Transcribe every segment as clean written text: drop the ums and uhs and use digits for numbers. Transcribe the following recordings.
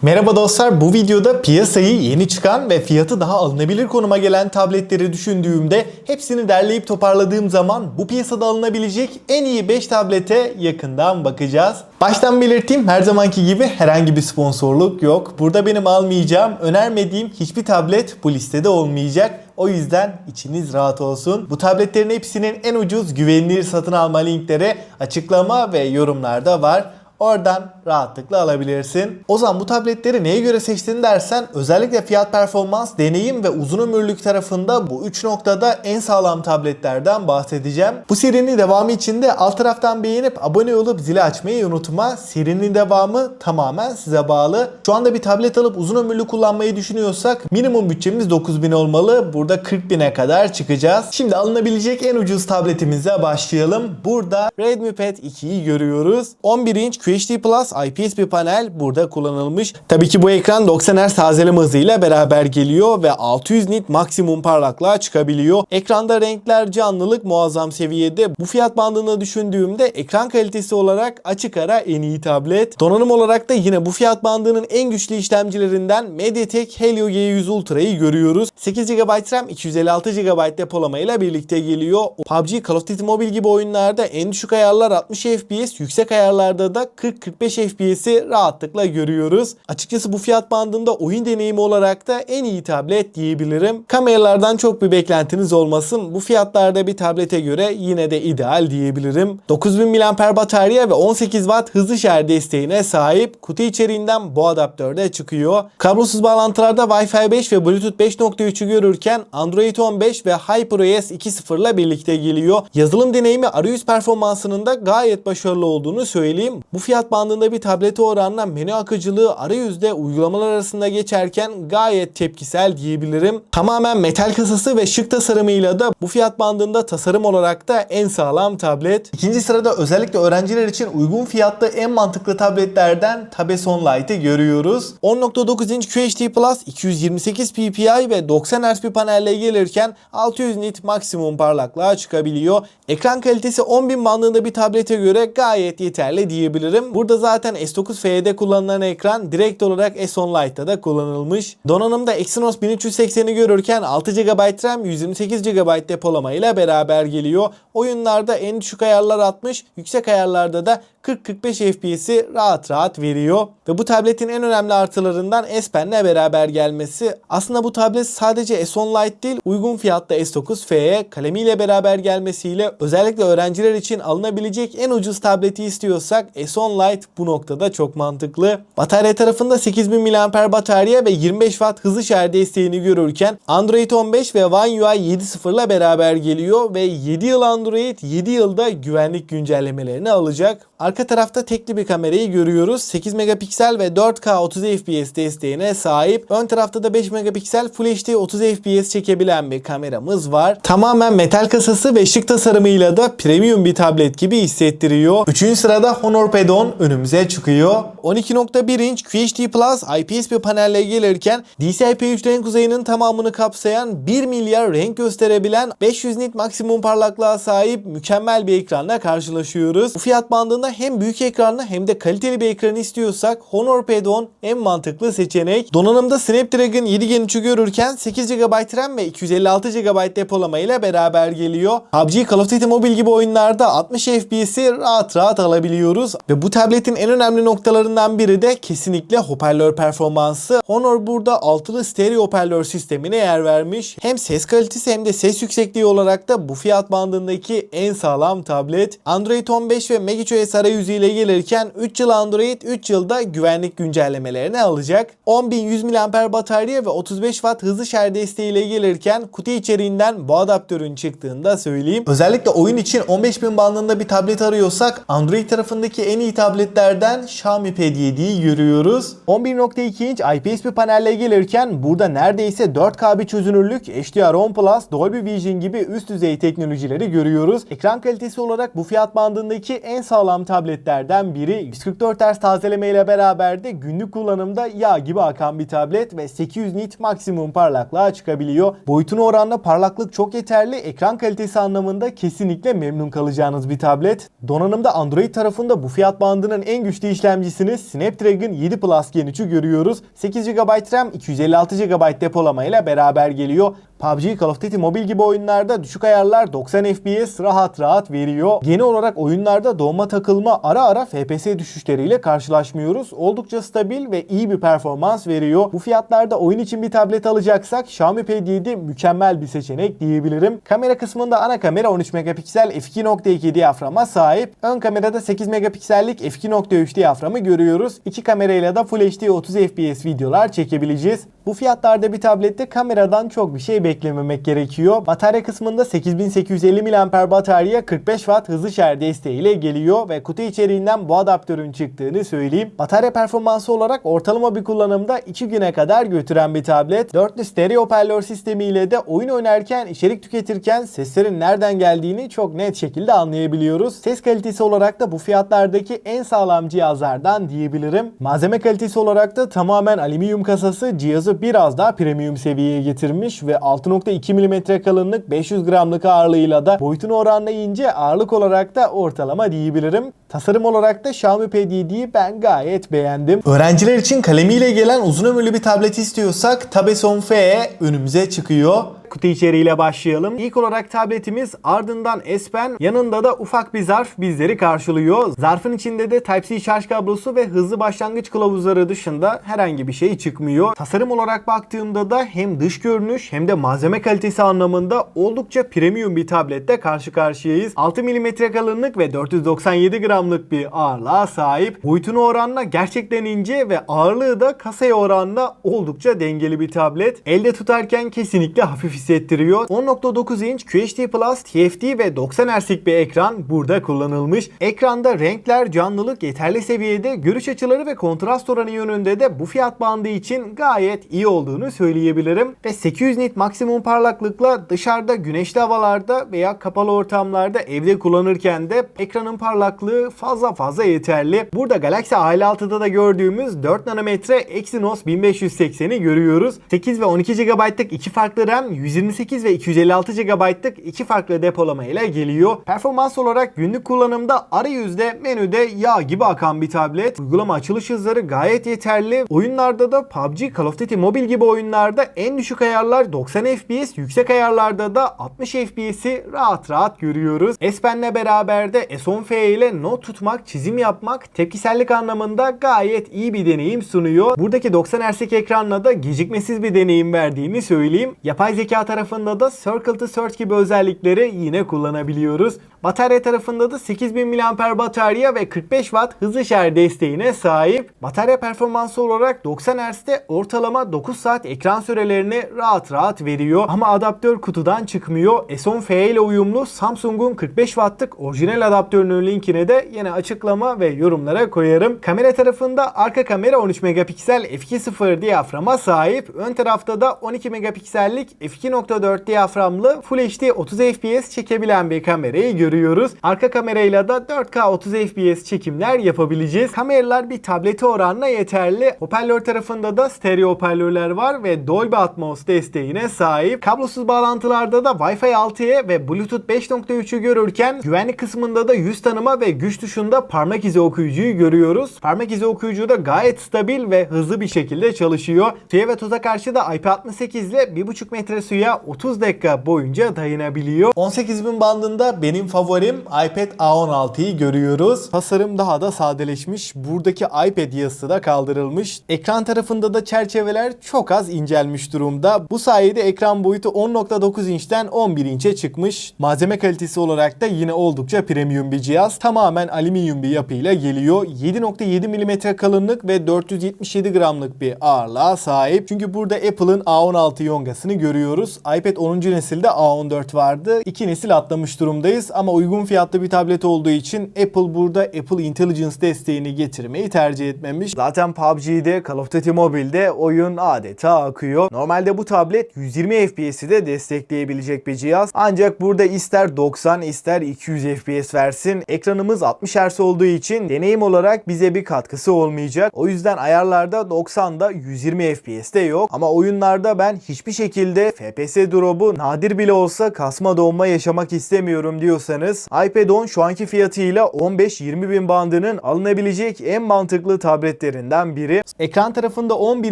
Merhaba dostlar, bu videoda piyasayı yeni çıkan ve fiyatı daha alınabilir konuma gelen tabletleri düşündüğümde hepsini derleyip toparladığım zaman bu piyasada alınabilecek en iyi 5 tablete yakından bakacağız. Baştan belirteyim, her zamanki gibi herhangi bir sponsorluk yok. Burada benim almayacağım, önermediğim hiçbir tablet bu listede olmayacak. O yüzden içiniz rahat olsun. Bu tabletlerin hepsinin en ucuz güvenilir satın alma linkleri açıklama ve yorumlarda var. Oradan rahatlıkla alabilirsin. O zaman bu tabletleri neye göre seçtin dersen, özellikle fiyat performans, deneyim ve uzun ömürlük tarafında bu 3 noktada en sağlam tabletlerden bahsedeceğim. Bu serinin devamı için de alt taraftan beğenip abone olup zili açmayı unutma. Serinin devamı tamamen size bağlı. Şu anda bir tablet alıp uzun ömürlü kullanmayı düşünüyorsak minimum bütçemiz 9.000 olmalı. Burada 40.000'e kadar çıkacağız. Şimdi alınabilecek en ucuz tabletimize başlayalım. Burada Redmi Pad 2'yi görüyoruz. 11 inç QHD Plus IPS bir panel burada kullanılmış. Tabii ki bu ekran 90 Hz tazeleme hızıyla beraber geliyor ve 600 nit maksimum parlaklığa çıkabiliyor. Ekranda renkler, canlılık muazzam seviyede. Bu fiyat bandını düşündüğümde ekran kalitesi olarak açık ara en iyi tablet. Donanım olarak da yine bu fiyat bandının en güçlü işlemcilerinden MediaTek Helio G100 Ultra'yı görüyoruz. 8 GB RAM, 256 GB depolamayla birlikte geliyor. PUBG, Call of Duty Mobile gibi oyunlarda en düşük ayarlar 60 FPS, yüksek ayarlarda da 40-45 FPS'i rahatlıkla görüyoruz. Açıkçası bu fiyat bandında oyun deneyimi olarak da en iyi tablet diyebilirim. Kameralardan çok bir beklentiniz olmasın. Bu fiyatlarda bir tablete göre yine de ideal diyebilirim. 9000 mAh batarya ve 18 Watt hızlı şarj desteğine sahip. Kutu içeriğinden bu adaptör de çıkıyor. Kablosuz bağlantılarda Wi-Fi 5 ve Bluetooth 5.3'ü görürken Android 15 ve HyperOS 2.0 ile birlikte geliyor. Yazılım deneyimi, arayüz performansının da gayet başarılı olduğunu söyleyeyim. Bu fiyat bandında bir tablete oranla menü akıcılığı arayüzde uygulamalar arasında geçerken gayet tepkisel diyebilirim. Tamamen metal kasası ve şık tasarımıyla da bu fiyat bandında tasarım olarak da en sağlam tablet. İkinci sırada özellikle öğrenciler için uygun fiyatlı en mantıklı tabletlerden Tabeson Lite'ı görüyoruz. 10.9 inç QHD Plus 228 ppi ve 90 Hz bir panelle gelirken 600 nit maksimum parlaklığa çıkabiliyor. Ekran kalitesi 10.000 bandında bir tablete göre gayet yeterli diyebilirim. Burada zaten S9 FE'de kullanılan ekran direkt olarak S10 Lite'da da kullanılmış. Donanımda Exynos 1380'i görürken 6 GB RAM, 128 GB depolama ile beraber geliyor. Oyunlarda en düşük ayarlar 60, yüksek ayarlarda da 40-45 FPS'i rahat veriyor. Ve bu tabletin en önemli artılarından S Pen'le beraber gelmesi. Aslında bu tablet sadece S10 Lite değil, uygun fiyatta S9 FE kalemiyle beraber gelmesiyle özellikle öğrenciler için alınabilecek en ucuz tableti istiyorsak S10 Lite bu noktada çok mantıklı. Batarya tarafında 8000 mAh batarya ve 25 Watt hızlı şarj desteğini görürken Android 15 ve One UI 7.0 ile beraber geliyor ve 7 yıl Android, 7 yılda güvenlik güncellemelerini alacak. Arka tarafta tekli bir kamerayı görüyoruz. 8 megapiksel ve 4K 30 FPS desteğine sahip. Ön tarafta da 5 megapiksel Full HD 30 FPS çekebilen bir kameramız var. Tamamen metal kasası ve şık tasarımıyla da premium bir tablet gibi hissettiriyor. 3. sırada Honor Pad 10 önümüze çıkıyor. 12.1 inç QHD Plus IPS bir panelle gelirken DCI-P3 renk uzayının tamamını kapsayan 1 milyar renk gösterebilen 500 nit maksimum parlaklığa sahip mükemmel bir ekranla karşılaşıyoruz. Bu fiyat bandında hem büyük ekranlı hem de kaliteli bir ekran istiyorsak Honor Pad 10 en mantıklı seçenek. Donanımda Snapdragon 7 Gen 3'ü görürken 8 GB RAM ve 256 GB depolama ile beraber geliyor. PUBG, Call of Duty Mobile gibi oyunlarda 60 FPS'i rahat alabiliyoruz. Ve bu tabletin en önemli noktalarından biri de kesinlikle hoparlör performansı. Honor burada altılı stereo hoparlör sistemine yer vermiş. Hem ses kalitesi hem de ses yüksekliği olarak da bu fiyat bandındaki en sağlam tablet. Android 15 ve MagicOS arayüzüyle gelirken 3 yıl Android, 3 yılda güvenlik güncellemelerini alacak. 10.100 mAh batarya ve 35 Watt hızlı şarj desteğiyle gelirken kutu içeriğinden bu adaptörün çıktığını da söyleyeyim. Özellikle oyun için 15.000 bandında bir tablet arıyorsak Android tarafındaki en iyi tabletlerden Xiaomi Pad 7'yi görüyoruz. 11.2 inç IPS bir panelle gelirken burada neredeyse 4K bir çözünürlük, HDR10 Plus, Dolby Vision gibi üst düzey teknolojileri görüyoruz. Ekran kalitesi olarak bu fiyat bandındaki en sağlam alacağım tabletlerden biri. 144 Hz tazeleme ile beraber de günlük kullanımda yağ gibi akan bir tablet ve 800 nit maksimum parlaklığa çıkabiliyor. Boyutuna oranla parlaklık çok yeterli. Ekran kalitesi anlamında kesinlikle memnun kalacağınız bir tablet. Donanımda Android tarafında bu fiyat bandının en güçlü işlemcisini Snapdragon 7 Plus Gen 3'ü görüyoruz. 8 GB RAM, 256 GB depolama ile beraber geliyor. PUBG, Call of Duty Mobile gibi oyunlarda düşük ayarlar 90 FPS rahat veriyor. Genel olarak oyunlarda doğma takılma ara ara FPS düşüşleriyle karşılaşmıyoruz. Oldukça stabil ve iyi bir performans veriyor. Bu fiyatlarda oyun için bir tablet alacaksak Xiaomi Pad 7 mükemmel bir seçenek diyebilirim. Kamera kısmında ana kamera 13 megapiksel f2.2 diyaframa sahip. Ön kamerada 8 megapiksellik f2.3 diyaframı görüyoruz. İki kamerayla da Full HD 30 FPS videolar çekebileceğiz. Bu fiyatlarda bir tablette kameradan çok bir şey beklememek gerekiyor. Batarya kısmında 8850 mAh batarya 45 Watt hızlı şarj desteğiyle geliyor ve kutu içeriğinden bu adaptörün çıktığını söyleyeyim. Batarya performansı olarak ortalama bir kullanımda 2 güne kadar götüren bir tablet. Dörtlü stereo hoparlör sistemiyle de oyun oynarken, içerik tüketirken seslerin nereden geldiğini çok net şekilde anlayabiliyoruz. Ses kalitesi olarak da bu fiyatlardaki en sağlam cihazlardan diyebilirim. Malzeme kalitesi olarak da tamamen alüminyum kasası cihazı biraz daha premium seviyeye getirmiş ve 6.2 mm kalınlık 500 gramlık ağırlığıyla da boyutunu oranlayınca ağırlık olarak da ortalama diyebilirim. Tasarım olarak da Xiaomi Pad 7'yi ben gayet beğendim. Öğrenciler için kalemiyle gelen uzun ömürlü bir tablet istiyorsak Tabeson FE önümüze çıkıyor. Kutu içeriğiyle başlayalım. İlk olarak tabletimiz, ardından S Pen, yanında da ufak bir zarf bizleri karşılıyor. Zarfın içinde de Type-C şarj kablosu ve hızlı başlangıç kılavuzları dışında herhangi bir şey çıkmıyor. Tasarım olarak baktığımda da hem dış görünüş hem de malzeme kalitesi anlamında oldukça premium bir tablette karşı karşıyayız. 6 mm kalınlık ve 497 gramlık bir ağırlığa sahip. Boyutuna oranla gerçekten ince ve ağırlığı da kasaya oranla oldukça dengeli bir tablet. Elde tutarken kesinlikle hafif hissettiriyor. 10.9 inç QHD Plus, TFT ve 90 Hz'lik bir ekran burada kullanılmış. Ekranda renkler, canlılık yeterli seviyede, görüş açıları ve kontrast oranı yönünde de bu fiyat bandı için gayet iyi olduğunu söyleyebilirim. Ve 800 nit maksimum parlaklıkla dışarıda güneşli havalarda veya kapalı ortamlarda evde kullanırken de ekranın parlaklığı fazla yeterli. Burada Galaxy A56'da da gördüğümüz 4 nanometre Exynos 1580'i görüyoruz. 8 ve 12 GB'lık iki farklı RAM, 128 ve 256 GB'lık iki farklı depolama ile geliyor. Performans olarak günlük kullanımda arayüzde, menüde yağ gibi akan bir tablet. Uygulama açılış hızları gayet yeterli. Oyunlarda da PUBG, Call of Duty Mobile gibi oyunlarda en düşük ayarlar 90 FPS, yüksek ayarlarda da 60 FPS'i rahat görüyoruz. S Pen'le beraber de S10 FE ile not tutmak, çizim yapmak, tepkisellik anlamında gayet iyi bir deneyim sunuyor. Buradaki 90 Hz'lik ekranla da gecikmesiz bir deneyim verdiğini söyleyeyim. Yapay zeka tarafında da Circle to Search gibi özellikleri yine kullanabiliyoruz. Batarya tarafında da 8000 mAh batarya ve 45 Watt hızlı şarj desteğine sahip. Batarya performansı olarak 90 Hz'de ortalama 9 saat ekran sürelerini rahat veriyor. Ama adaptör kutudan çıkmıyor. S10 FE ile uyumlu Samsung'un 45 Watt'lık orijinal adaptörünün linkini de yine açıklama ve yorumlara koyarım. Kamera tarafında arka kamera 13 megapiksel f2.0 diyaframa sahip. Ön tarafta da 12 megapiksellik f2.4 diyaframlı Full HD 30 FPS çekebilen bir kamerayı görüyoruz. Arka kamerayla da 4K 30 FPS çekimler yapabileceğiz. Kameralar bir tablete oranla yeterli. Hoparlör tarafında da stereo hoparlörler var ve Dolby Atmos desteğine sahip. Kablosuz bağlantılarda da Wi-Fi 6'ya ve Bluetooth 5.3'ü görürken güvenlik kısmında da yüz tanıma ve güç tuşunda parmak izi okuyucuyu görüyoruz. Parmak izi okuyucu da gayet stabil ve hızlı bir şekilde çalışıyor. Suya ve toza karşı da IP68 ile 1,5 metre suya 30 dakika boyunca dayanabiliyor. 18.000 bandında benim favorim iPad A16'yı görüyoruz. Tasarım daha da sadeleşmiş. Buradaki iPad yazısı da kaldırılmış. Ekran tarafında da çerçeveler çok az incelmiş durumda. Bu sayede ekran boyutu 10.9 inçten 11 inçe çıkmış. Malzeme kalitesi olarak da yine oldukça premium bir cihaz. Tamamen alüminyum bir yapıyla geliyor. 7.7 mm kalınlık ve 477 gramlık bir ağırlığa sahip. Çünkü burada Apple'ın A16 yongasını görüyoruz. görüyoruz. iPad 10. nesilde A14 vardı. 2 nesil atlamış durumdayız ama uygun fiyatlı bir tablet olduğu için Apple burada Apple Intelligence desteğini getirmeyi tercih etmemiş. Zaten PUBG'de, Call of Duty Mobile'de oyun adeta akıyor. Normalde bu tablet 120 FPS'i de destekleyebilecek bir cihaz. Ancak burada ister 90 ister 200 FPS versin. Ekranımız 60 Hz olduğu için deneyim olarak bize bir katkısı olmayacak. O yüzden ayarlarda 90'da 120 FPS'te yok. Ama oyunlarda ben hiçbir şekilde FPS drop'u nadir bile olsa kasma donma yaşamak istemiyorum diyorsanız iPad 10 şu anki fiyatıyla 15-20 bin bandının alınabilecek en mantıklı tabletlerinden biri. Ekran tarafında 11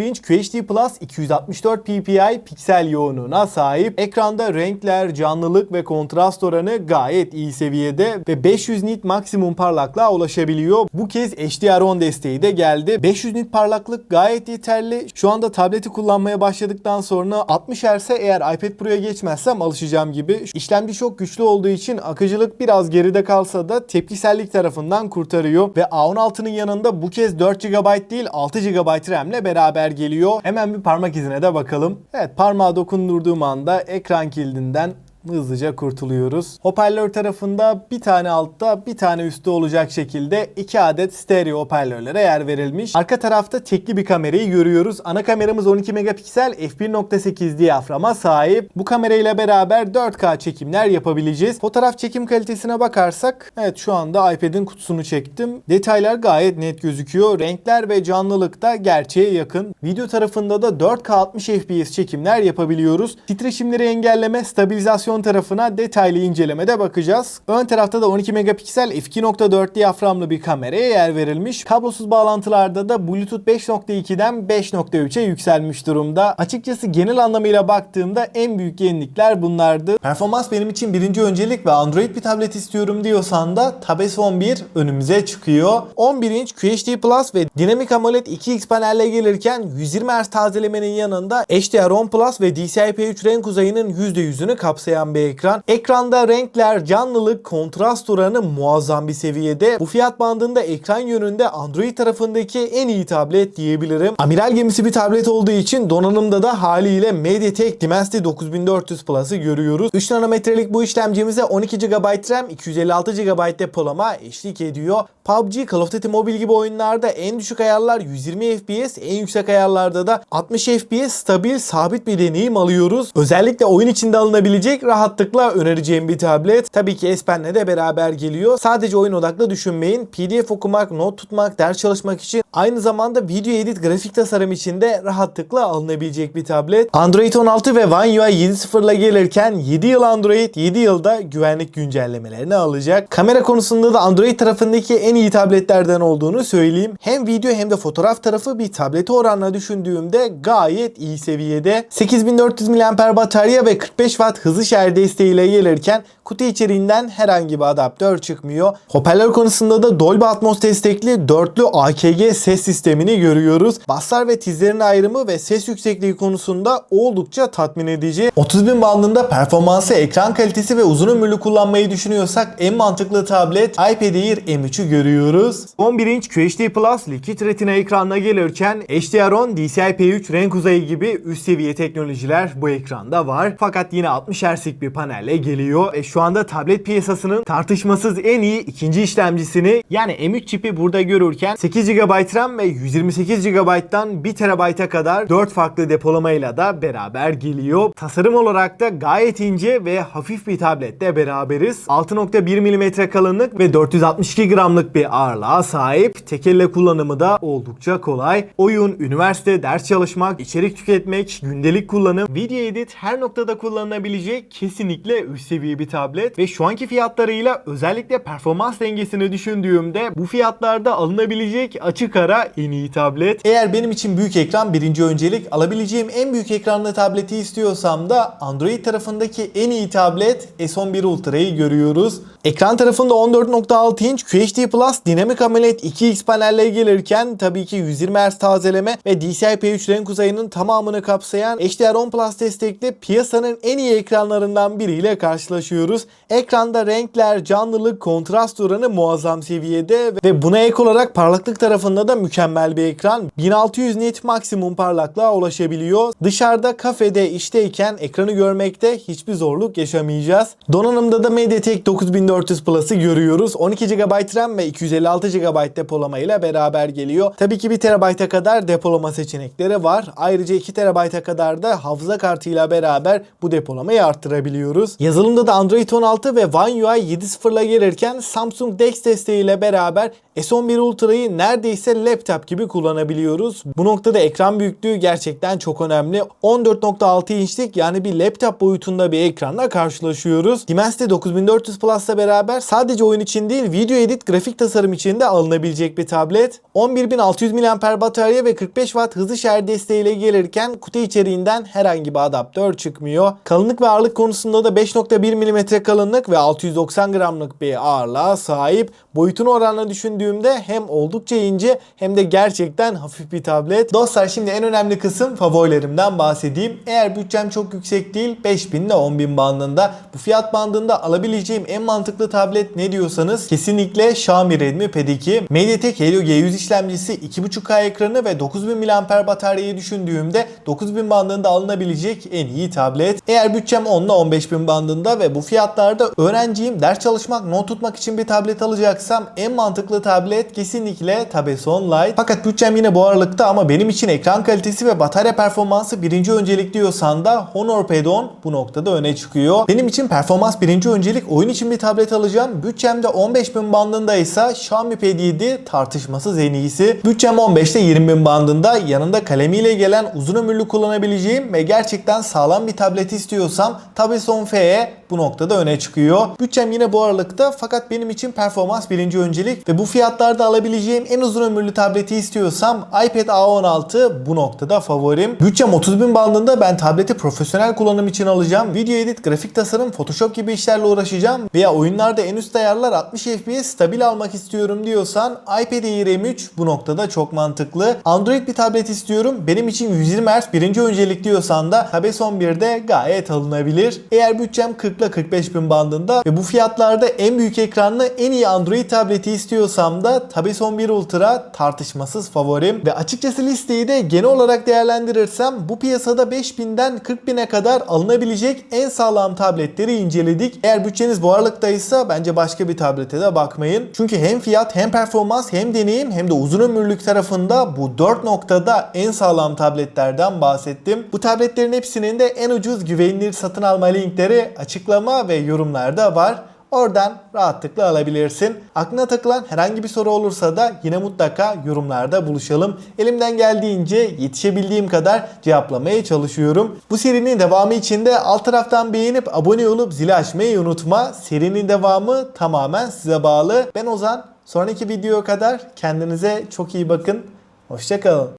inç QHD Plus 264 ppi piksel yoğunluğuna sahip. Ekranda renkler, canlılık ve kontrast oranı gayet iyi seviyede ve 500 nit maksimum parlaklığa ulaşabiliyor. Bu kez HDR10 desteği de geldi. 500 nit parlaklık gayet yeterli. Şu anda tableti kullanmaya başladıktan sonra 60 Hz'e eğer iPad Pro'ya geçmezsem alışacağım gibi. İşlemci çok güçlü olduğu için akıcılık biraz geride kalsa da tepkisellik tarafından kurtarıyor ve A16'nın yanında bu kez 4 GB değil 6 GB RAM ile beraber geliyor. Hemen bir parmak izine de bakalım. Evet, parmağı dokundurduğum anda ekran kilidinden hızlıca kurtuluyoruz. Hoparlör tarafında bir tane altta bir tane üstte olacak şekilde 2 adet stereo hoparlörlere yer verilmiş. Arka tarafta tekli bir kamerayı görüyoruz. Ana kameramız 12 megapiksel f1.8 diyaframa sahip. Bu kamerayla beraber 4K çekimler yapabileceğiz. Fotoğraf çekim kalitesine bakarsak evet, şu anda iPad'in kutusunu çektim. Detaylar gayet net gözüküyor. Renkler ve canlılık da gerçeğe yakın. Video tarafında da 4K 60 FPS çekimler yapabiliyoruz. Titreşimleri engelleme, stabilizasyon tarafına detaylı incelemede bakacağız. Ön tarafta da 12 megapiksel f2.4 diyaframlı bir kameraya yer verilmiş. Kablosuz bağlantılarda da Bluetooth 5.2'den 5.3'e yükselmiş durumda. Açıkçası genel anlamıyla baktığımda en büyük yenilikler bunlardı. Performans benim için birinci öncelik ve Android bir tablet istiyorum diyorsan da Tab S11 önümüze çıkıyor. 11 inç QHD Plus ve Dinamik AMOLED 2X panelle gelirken 120 Hz tazelemenin yanında HDR10 Plus ve DCI-P3 renk uzayının %100'ünü kapsayan bir ekran. Ekranda renkler, canlılık, kontrast oranı muazzam bir seviyede. Bu fiyat bandında ekran yönünde Android tarafındaki en iyi tablet diyebilirim. Amiral gemisi bir tablet olduğu için donanımda da haliyle MediaTek Dimensity 9400 Plus'ı görüyoruz. 3 nanometrelik bu işlemcimize 12 GB RAM, 256 GB depolama eşlik ediyor. PUBG, Call of Duty Mobile gibi oyunlarda en düşük ayarlar 120 FPS, en yüksek ayarlarda da 60 FPS stabil, sabit bir deneyim alıyoruz. Özellikle oyun içinde alınabilecek rahatlıkla önereceğim bir tablet. Tabii ki S Pen'le de beraber geliyor. Sadece oyun odaklı düşünmeyin. PDF okumak, not tutmak, ders çalışmak için aynı zamanda video edit, grafik tasarım için de rahatlıkla alınabilecek bir tablet. Android 16 ve One UI 7.0 ile gelirken 7 yıl Android, 7 yılda güvenlik güncellemelerini alacak. Kamera konusunda da Android tarafındaki en iyi tabletlerden olduğunu söyleyeyim. Hem video hem de fotoğraf tarafı bir tablete oranla düşündüğümde gayet iyi seviyede. 8400 mAh batarya ve 45 Watt hızlı şarj desteğiyle gelirken kutu içeriğinden herhangi bir adaptör çıkmıyor. Hoparlör konusunda da Dolby Atmos destekli dörtlü AKG ses sistemini görüyoruz. Basslar ve tizlerin ayrımı ve ses yüksekliği konusunda oldukça tatmin edici. 30.000 bandında performansı, ekran kalitesi ve uzun ömürlü kullanmayı düşünüyorsak en mantıklı tablet iPad Air M3'ü görüyoruz. 11 inç QHD Plus Liquid Retina ekranına gelirken HDR10, DCI-P3 renk uzayı gibi üst seviye teknolojiler bu ekranda var. Fakat yine 60 Hz'lik bir panelle geliyor ve şu anda tablet piyasasının tartışmasız en iyi ikinci işlemcisini yani M3 çipi burada görürken 8 GB RAM ve 128 GB'dan 1 TB'a kadar 4 farklı depolamayla da beraber geliyor. Tasarım olarak da gayet ince ve hafif bir tabletle beraberiz. 6.1 mm kalınlık ve 462 gramlık bir ağırlığa sahip. Tek elle kullanımı da oldukça kolay. Oyun, üniversite, ders çalışmak, içerik tüketmek, gündelik kullanım, video edit her noktada kullanılabilecek kesinlikle üst seviye bir tablet ve şu anki fiyatlarıyla özellikle performans dengesini düşündüğümde bu fiyatlarda alınabilecek açık ara en iyi tablet. Eğer benim için büyük ekran birinci öncelik, alabileceğim en büyük ekranlı tableti istiyorsam da Android tarafındaki en iyi tablet S11 Ultra'yı görüyoruz. Ekran tarafında 14.6 inç QHD Plus dinamik AMOLED 2X panelle gelirken tabii ki 120 Hz tazeleme ve DCI-P3 renk uzayının tamamını kapsayan HDR10 Plus destekli piyasanın en iyi ekranlarından biriyle karşılaşıyoruz. Ekranda renkler, canlılık, kontrast oranı muazzam seviyede ve buna ek olarak parlaklık tarafında da mükemmel bir ekran. 1600 nit maksimum parlaklığa ulaşabiliyor. Dışarıda, kafede, işteyken ekranı görmekte hiçbir zorluk yaşamayacağız. Donanımda da MediaTek 9400 Plus'ı görüyoruz. 12 GB RAM ve 256 GB depolama ile beraber geliyor. Tabii ki 1 TB'a kadar depolama seçenekleri var. Ayrıca 2 TB'a kadar da hafıza kartıyla beraber bu depolamayı arttırabiliyoruz. Yazılımda da Android 16 ve One UI 7.0 ile gelirken Samsung DeX desteğiyle beraber S11 Ultra'yı neredeyse laptop gibi kullanabiliyoruz. Bu noktada ekran büyüklüğü gerçekten çok önemli. 14.6 inçlik yani bir laptop boyutunda bir ekranla karşılaşıyoruz. Dimensity 9400 Plus'la beraber sadece oyun için değil video edit, grafik tasarım için de alınabilecek bir tablet. 11.600 mAh batarya ve 45 Watt hızlı şarj desteğiyle gelirken kutu içeriğinden herhangi bir adaptör çıkmıyor. Kalınlık ve ağırlık konusunda da 5.1 mm kalınlık ve 690 gramlık bir ağırlığa sahip. Boyutunu oranla düşündüğümde hem oldukça ince hem de gerçekten hafif bir tablet. Dostlar, şimdi en önemli kısım favorilerimden bahsedeyim. Eğer bütçem çok yüksek değil, 5000 ile 10.000 bandında, bu fiyat bandında alabileceğim en mantıklı tablet ne diyorsanız kesinlikle Xiaomi Redmi Pad 2. MediaTek Helio G100 işlemcisi, 2.5K ekranı ve 9000 mAh bataryayı düşündüğümde 9000 bandında alınabilecek en iyi tablet. Eğer bütçem 10 ile 15.000 bandında ve bu fiyatlarda öğrenciyim, ders çalışmak, not tutmak için bir tablet alacaksam en mantıklı tablet kesinlikle Tabeson Lite. Fakat bütçem yine bu aralıkta ama benim için ekran kalitesi ve batarya performansı birinci öncelik diyorsan da Honor Pad 10 bu noktada öne çıkıyor. Benim için performans birinci öncelik, oyun için bir tablet alacağım. Bütçemde 15.000 bandındaysa Xiaomi Pad 7 tartışmasız en iyisi. Bütçem 15 ile 20.000 bandında, yanında kalemiyle gelen uzun ömürlü kullanabileceğim ve gerçekten sağlam bir tablet istiyorsam Tabeson FE bu noktada öne çıkıyor. Bütçem yine bu aralıkta fakat benim için performans birinci öncelik ve bu fiyatlarda alabileceğim en uzun ömürlü tableti istiyorsam iPad A16 bu noktada favorim. Bütçem 30.000 bandında, ben tableti profesyonel kullanım için alacağım. Video edit, grafik tasarım, Photoshop gibi işlerle uğraşacağım veya oyunlarda en üst ayarlar 60 FPS stabil almak istiyorum diyorsan iPad Air M3 bu noktada çok mantıklı. Android bir tablet istiyorum, benim için 120 Hz birinci öncelik diyorsan da Tabeson 1'de gayet alınabilir. Eğer bütçem 40 ile 45.000 bandında ve bu fiyatlarda en büyük ekranlı en iyi Android tableti istiyorsam da Tabeson 1 Ultra tartışmasız favorim. Ve açıkçası listeyi de genel olarak değerlendirirsem bu piyasada 5000'den 40.000'e kadar alınabilecek en sağlam tabletleri inceledik. Eğer bütçeniz bu aralıktaysa bence başka bir tablete de bakmayın. Çünkü hem fiyat, hem performans, hem deneyim, hem de uzun ömürlük tarafında bu 4 noktada en sağlam tabletlerden bahsettim. Bu tabletlerin hepsinin de en ucuz güvenilir satın alma linkleri açıklama ve yorumlarda var. Oradan rahatlıkla alabilirsin. Aklına takılan herhangi bir soru olursa da yine mutlaka yorumlarda buluşalım. Elimden geldiğince yetişebildiğim kadar cevaplamaya çalışıyorum. Bu serinin devamı için de alt taraftan beğenip abone olup zili açmayı unutma. Serinin devamı tamamen size bağlı. Ben Ozan. Sonraki videoya kadar kendinize çok iyi bakın. Hoşça kalın.